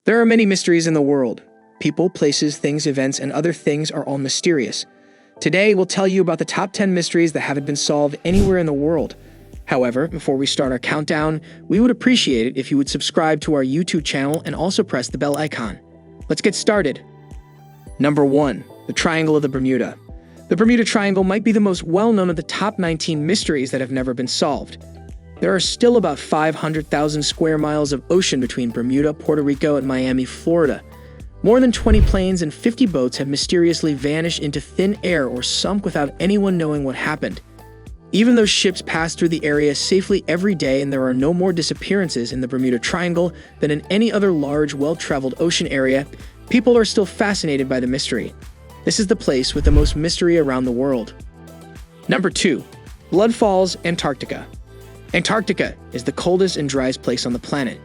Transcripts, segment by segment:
There are many mysteries in the world. People, places, things, events, and other things are all mysterious. Today, we'll tell you about the top 10 mysteries that haven't been solved anywhere in the world. However, before we start our countdown, we would appreciate it if you would subscribe to our YouTube channel and also press the bell icon. Let's get started. Number 1. The Triangle of the Bermuda. The Bermuda Triangle might be the most well-known of the top 19 mysteries that have never been solved. There are still about 500,000 square miles of ocean between Bermuda, Puerto Rico, and Miami, Florida. More than 20 planes and 50 boats have mysteriously vanished into thin air or sunk without anyone knowing what happened. Even though ships pass through the area safely every day and there are no more disappearances in the Bermuda Triangle than in any other large, well-traveled ocean area, people are still fascinated by the mystery. This is the place with the most mystery around the world. Number 2. Blood Falls, Antarctica. Antarctica is the coldest and driest place on the planet.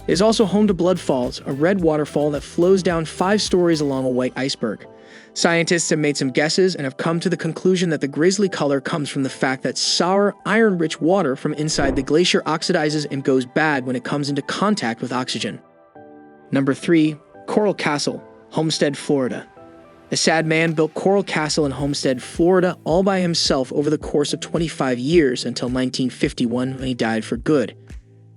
It is also home to Blood Falls, a red waterfall that flows down 5 stories along a white iceberg. Scientists have made some guesses and have come to the conclusion that the grisly color comes from the fact that sour, iron-rich water from inside the glacier oxidizes and goes bad when it comes into contact with oxygen. Number 3. Coral Castle, Homestead, Florida. A sad man built Coral Castle in Homestead, Florida all by himself over the course of 25 years until 1951 when he died for good.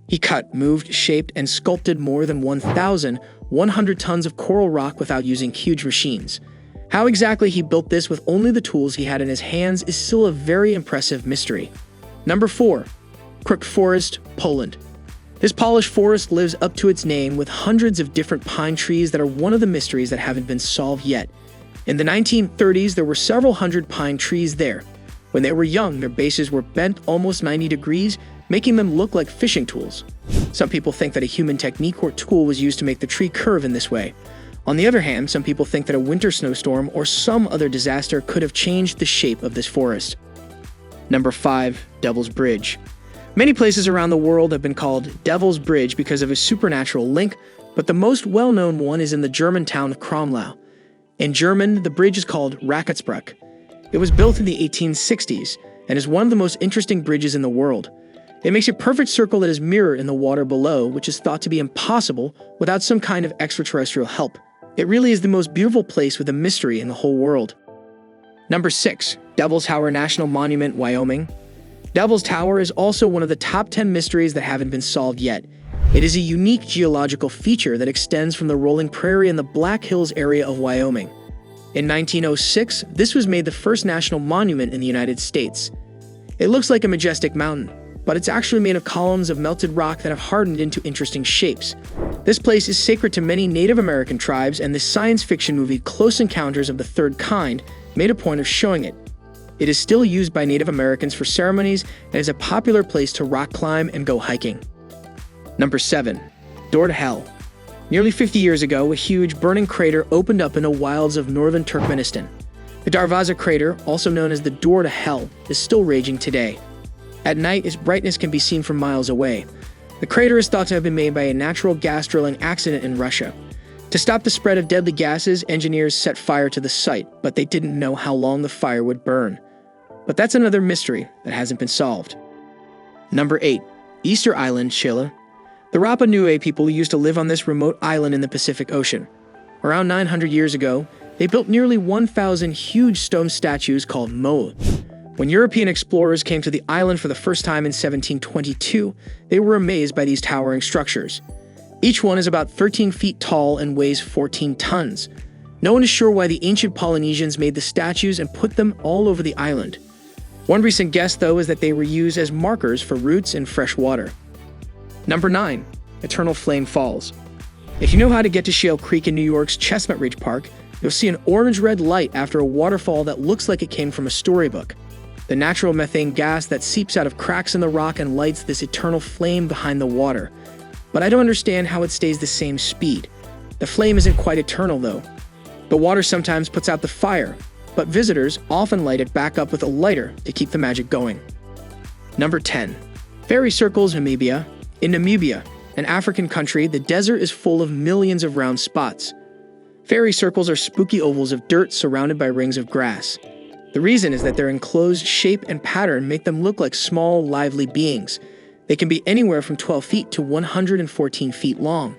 He cut, moved, shaped, and sculpted more than 1,100 tons of coral rock without using huge machines. How exactly he built this with only the tools he had in his hands is still a very impressive mystery. Number 4. Crooked Forest, Poland. This polished forest lives up to its name with hundreds of different pine trees that are one of the mysteries that haven't been solved yet. In the 1930s, there were several hundred pine trees there. When they were young, their bases were bent almost 90 degrees, making them look like fishing tools. Some people think that a human technique or tool was used to make the tree curve in this way. On the other hand, some people think that a winter snowstorm or some other disaster could have changed the shape of this forest. Number 5. Devil's Bridge. Many places around the world have been called Devil's Bridge because of a supernatural link, but the most well-known one is in the German town of Cromlau. In German, the bridge is called Raketsbrück. It was built in the 1860s and is one of the most interesting bridges in the world. It makes a perfect circle that is mirrored in the water below, which is thought to be impossible without some kind of extraterrestrial help. It really is the most beautiful place with a mystery in the whole world. Number 6. Devil's Tower National Monument, Wyoming. Devil's Tower is also one of the top 10 mysteries that haven't been solved yet. It is a unique geological feature that extends from the rolling prairie in the Black Hills area of Wyoming. In 1906, this was made the first national monument in the United States. It looks like a majestic mountain, but it's actually made of columns of melted rock that have hardened into interesting shapes. This place is sacred to many Native American tribes, and the science fiction movie Close Encounters of the Third Kind made a point of showing it. It is still used by Native Americans for ceremonies and is a popular place to rock climb and go hiking. Number 7. Door to Hell. Nearly 50 years ago, a huge burning crater opened up in the wilds of northern Turkmenistan. The Darvaza crater, also known as the Door to Hell, is still raging today. At night, its brightness can be seen from miles away. The crater is thought to have been made by a natural gas drilling accident in Russia. To stop the spread of deadly gases, engineers set fire to the site, but they didn't know how long the fire would burn. But that's another mystery that hasn't been solved. Number 8. Easter Island, Chile. The Rapa Nui people used to live on this remote island in the Pacific Ocean. Around 900 years ago, they built nearly 1,000 huge stone statues called moa. When European explorers came to the island for the first time in 1722, they were amazed by these towering structures. Each one is about 13 feet tall and weighs 14 tons. No one is sure why the ancient Polynesians made the statues and put them all over the island. One recent guess, though, is that they were used as markers for routes in fresh water. Number 9. Eternal Flame Falls. If you know how to get to Shale Creek in New York's Chestnut Ridge Park, you'll see an orange-red light after a waterfall that looks like it came from a storybook. The natural methane gas that seeps out of cracks in the rock and lights this eternal flame behind the water. But I don't understand how it stays the same speed. The flame isn't quite eternal, though. The water sometimes puts out the fire, but visitors often light it back up with a lighter to keep the magic going. Number 10. Fairy Circles, Namibia. In Namibia, an African country, the desert is full of millions of round spots. Fairy circles are spooky ovals of dirt surrounded by rings of grass. The reason is that their enclosed shape and pattern make them look like small, lively beings. They can be anywhere from 12 feet to 114 feet long.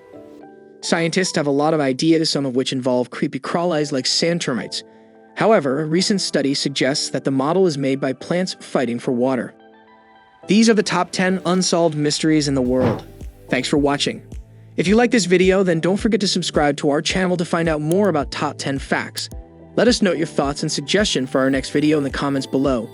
Scientists have a lot of ideas, some of which involve creepy crawlies like sand termites. However, a recent study suggests that the model is made by plants fighting for water. These are the top 10 unsolved mysteries in the world. Thanks for watching. If you like this video, then don't forget to subscribe to our channel to find out more about top 10 facts. Let us know your thoughts and suggestions for our next video in the comments below.